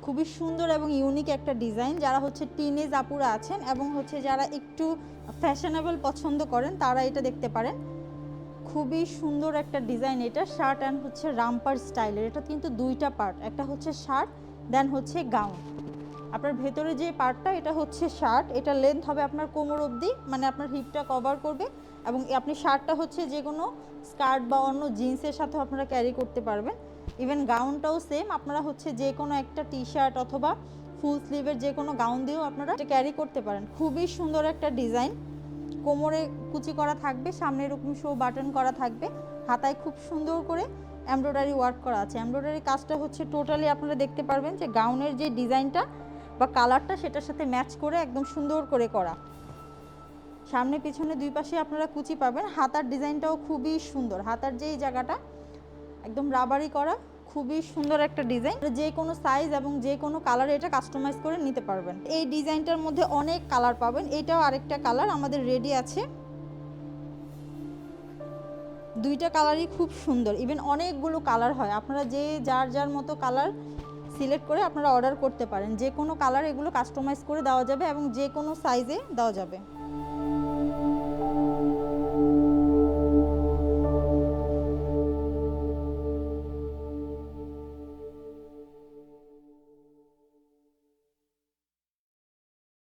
খুবই সুন্দর এবং ইউনিক একটা ডিজাইন। যারা হচ্ছে টিনেজ আপুরা আছেন এবং হচ্ছে যারা একটু ফ্যাশনেবল পছন্দ করেন তারা এটা দেখতে পারেন। খুবই সুন্দর একটা ডিজাইন এটা, শার্ট অ্যান্ড হচ্ছে রামপার স্টাইলের। এটা কিন্তু দুইটা পার্ট, একটা হচ্ছে শার্ট দেন হচ্ছে গাউন। আপনার ভেতরে যে পার্টটা এটা হচ্ছে শার্ট, এটা লেন্থ হবে আপনার কোমর অবধি, মানে আপনার হিপটা কভার করবে। এবং আপনি শার্টটা হচ্ছে যে কোনো স্কার্ট বা অন্য জিন্সের সাথেও আপনারা ক্যারি করতে পারবেন। ইভেন গাউনটাও সেম, আপনারা হচ্ছে যে কোনো একটা টি শার্ট অথবা ফুল স্লিভের যে কোনো গাউন দিয়েও আপনারা এটা ক্যারি করতে পারেন। খুবই সুন্দর একটা ডিজাইন, কোমরে কুচি করা থাকবে, সামনে এরকম শো বাটন করা থাকবে, হাতায় খুব সুন্দর করে এমব্রয়ডারি ওয়ার্ক করা আছে। এমব্রয়ডারি কাজটা হচ্ছে টোটালি আপনারা দেখতে পারবেন যে গাউনের যে ডিজাইনটা বা কালারটা সেটার সাথে ম্যাচ করে একদম সুন্দর করে করা। সামনে পিছনে দুই পাশে আপনারা কুচি পাবেন। হাতার ডিজাইনটাও খুবই সুন্দর, হাতার যেই জায়গাটা একদম রাবারি করা, খুবই সুন্দর একটা ডিজাইন। যে কোনো সাইজ এবং যে কোনো কালারে এটা কাস্টমাইজ করে নিতে পারবেন। এই ডিজাইনটার মধ্যে অনেক কালার পাবেন, এটাও আরেকটা কালার আমাদের রেডি আছে। দুইটা কালারই খুব সুন্দর, ইভেন অনেকগুলো কালার হয়, আপনারা যে যার যার মতো কালার সিলেক্ট করে আপনারা অর্ডার করতে পারেন। যে কোনো কালার এগুলো কাস্টমাইজ করে দেওয়া যাবে এবং যে কোনো সাইজে দেওয়া যাবে।